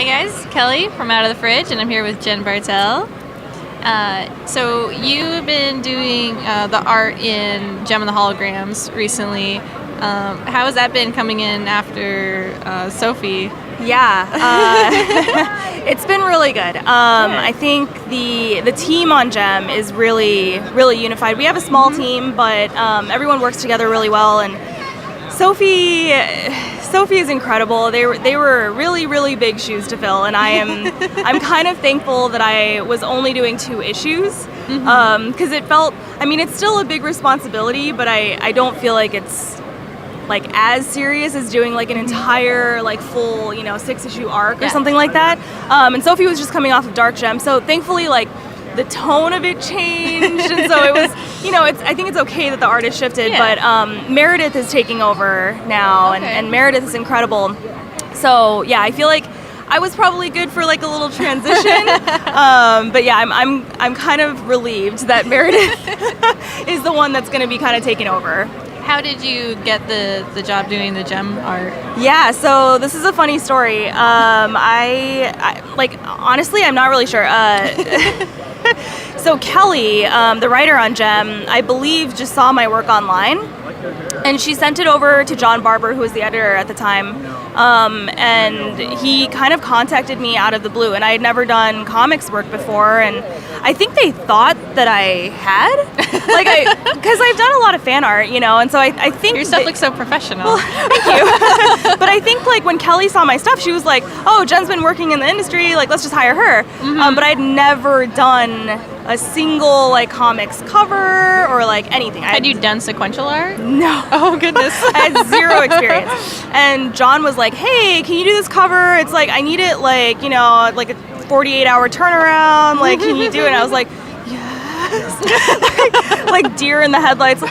Hi guys, Kelly from Out of the Fridge, and I'm here with Jen Bartel. So you've been doing the art in Gem and the Holograms recently. How has that been coming in after Sophie? Yeah, it's been really good. I think the team on Gem is really unified. We have a small team, but everyone works together really well. And Sophie is incredible. They were really big shoes to fill, and I'm kind of thankful that I was only doing 2 issues because it felt. I mean, it's still a big responsibility, but I don't feel like it's like as serious as doing like an entire like full 6-issue arc or something like that. And Sophie was just coming off of Dark Gem, so thankfully like the tone of it changed, and so it was I think it's okay that the artist shifted, but Meredith is taking over now, and Meredith is incredible. So yeah, I feel like I was probably good for like a little transition, but yeah, I'm kind of relieved that Meredith is the one that's going to be kind of taking over. How did you get the job doing the Gem art? Yeah, so this is a funny story. I like, honestly, I'm not really sure. So Kelly, the writer on Gem, I believe just saw my work online, and she sent it over to John Barber, who was the editor at the time, and he kind of contacted me out of the blue, and I had never done comics work before, and I think they thought that I had, because I've done a lot of fan art, and so I think your stuff looks so professional. Well, thank you. But I think like when Kelly saw my stuff, she was like, "Oh, Jen's been working in the industry. Like, let's just hire her." But I'd never done a single like comics cover or like anything. Had you done sequential art? No. Oh goodness. I had 0 experience. And John was like, "Hey, can you do this cover? It's like I need it like like a 48-hour turnaround. Like, can you do it?" And I was like, yes. like deer in the headlights.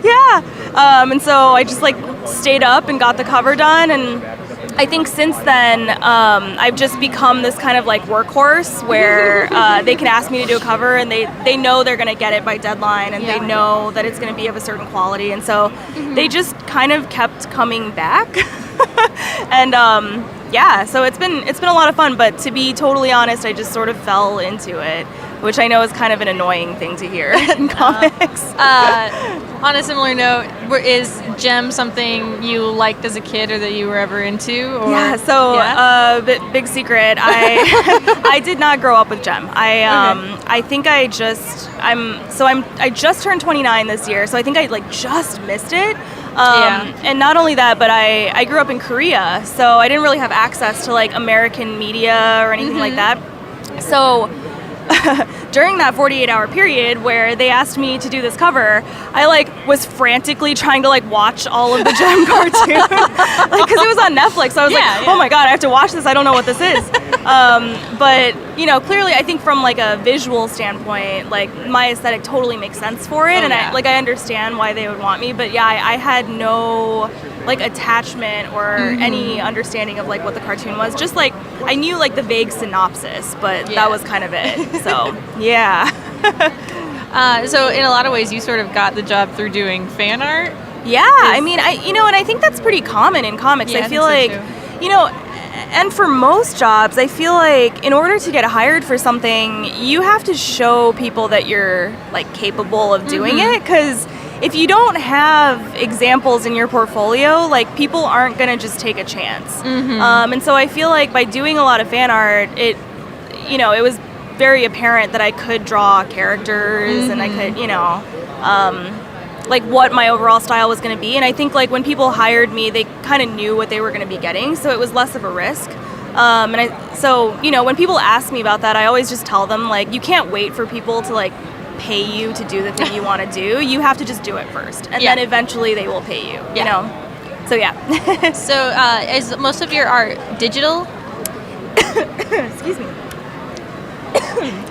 Yeah. And so I just like stayed up and got the cover done, and I think since then I've just become this kind of like workhorse where they can ask me to do a cover, and they know they're going to get it by deadline, and they know that it's going to be of a certain quality, and so they just kind of kept coming back. And yeah, so it's been a lot of fun, but to be totally honest, I just sort of fell into it, which I know is kind of an annoying thing to hear in comics. On a similar note, is Gem something you liked as a kid or that you were ever into? Or? Yeah, so big secret, I did not grow up with Gem. I think I just turned 29 this year, so I think I like just missed it. And not only that, but I grew up in Korea, so I didn't really have access to like American media or anything like that. So during that 48-hour period where they asked me to do this cover, I like was frantically trying to like watch all of the Gem cartoon, like because it was on Netflix. So I was like, oh my god, I have to watch this. I don't know what this is. But clearly, I think from like a visual standpoint, like my aesthetic totally makes sense for it, I understand why they would want me. But yeah, I had no like attachment or any understanding of like what the cartoon was. Just like I knew like the vague synopsis, but that was kind of it. So yeah. So in a lot of ways, you sort of got the job through doing fan art. Yeah, I mean, and I think that's pretty common in comics. I feel like, and for most jobs, I feel like in order to get hired for something, you have to show people that you're like capable of doing it, because if you don't have examples in your portfolio, like people aren't gonna just take a chance. And so I feel like by doing a lot of fan art, it was very apparent that I could draw characters and I could, like what my overall style was going to be. And I think like when people hired me, they kind of knew what they were going to be getting, so it was less of a risk. So when people ask me about that, I always just tell them like, you can't wait for people to like pay you to do the thing you want to do. You have to just do it first, and then eventually they will pay you. You know. So yeah. So is most of your art digital? Excuse me.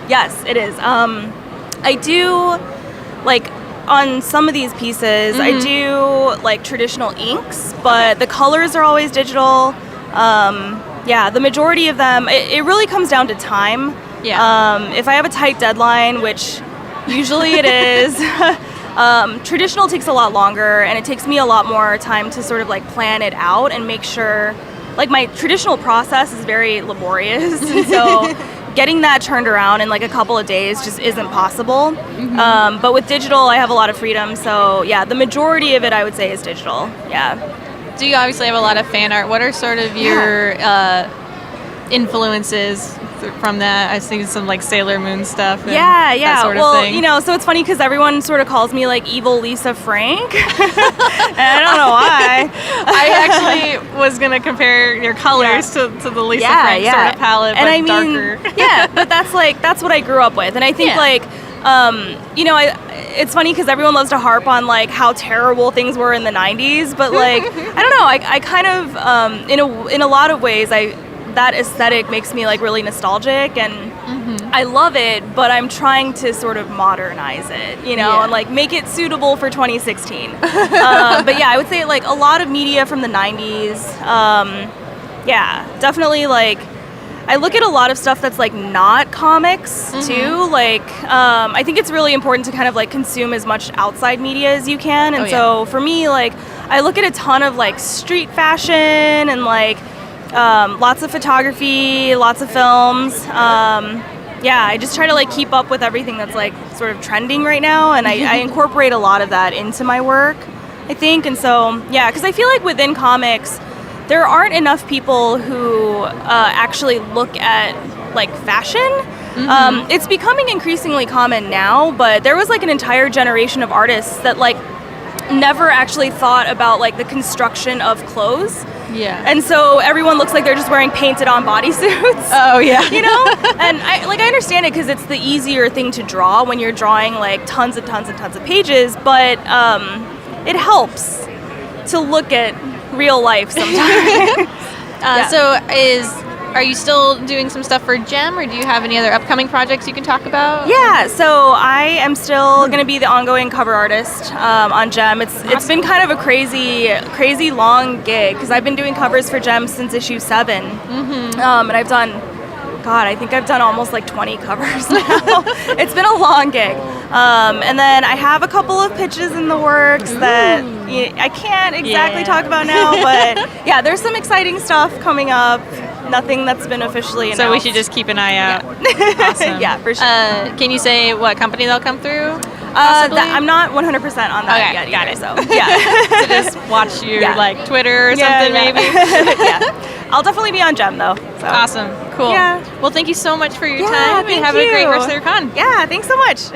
Yes, it is. I do like on some of these pieces, I do like traditional inks, but the colors are always digital. The majority of them, it really comes down to time. If I have a tight deadline, which usually it is, traditional takes a lot longer, and it takes me a lot more time to sort of like plan it out and make sure like my traditional process is very laborious, and so getting that turned around in like a couple of days just isn't possible. But with digital, I have a lot of freedom. So yeah, the majority of it I would say is digital. Yeah. Do you obviously have a lot of fan art? What are sort of your influences from that? I was thinking some like Sailor Moon stuff. And that sort of thing. You know, so it's funny because everyone sort of calls me like evil Lisa Frank. And I don't know why. I actually was gonna compare your colors to the Lisa Frank sort of palette, but and darker. But that's what I grew up with, and I think like. You know, it's funny because everyone loves to harp on like how terrible things were in the 90s, but like I don't know, I kind of in a lot of ways that aesthetic makes me like really nostalgic, and I love it, but I'm trying to sort of modernize it, you know, and like make it suitable for 2016. But yeah, I would say like a lot of media from the 90s. Yeah, definitely like. I look at a lot of stuff that's like not comics too. Like, I think it's really important to kind of like consume as much outside media as you can. And so for me, like, I look at a ton of like street fashion and like lots of photography, lots of films. Yeah, I just try to like keep up with everything that's like sort of trending right now, and I incorporate a lot of that into my work, I think. And so yeah, because I feel like within comics, there aren't enough people who actually look at like fashion. It's becoming increasingly common now, but there was like an entire generation of artists that like never actually thought about like the construction of clothes. Yeah. And so everyone looks like they're just wearing painted on bodysuits. Oh yeah. You know? And I understand it because it's the easier thing to draw when you're drawing like tons and tons and tons of pages, but it helps to look at real life sometimes. So are you still doing some stuff for Gem, or do you have any other upcoming projects you can talk about? Yeah, so I am still going to be the ongoing cover artist on Gem. It's been kind of a crazy long gig because I've been doing covers for Gem since issue 7. And I've done, I think I've done almost like 20 covers now. It's been a long gig. And then I have a couple of pitches in the works that I can't exactly talk about now, but yeah, there's some exciting stuff coming up. Nothing that's been officially announced. So we should just keep an eye out. Awesome. Yeah, for sure. Can you say what company they'll come through? I'm not 100% on that yet. Got either, it. So yeah. So just watch your like Twitter or something maybe. Yeah. I'll definitely be on Gem though. So. Awesome. Cool. Yeah. Well, thank you so much for your time, and have a great rest of your con. Yeah, thanks so much.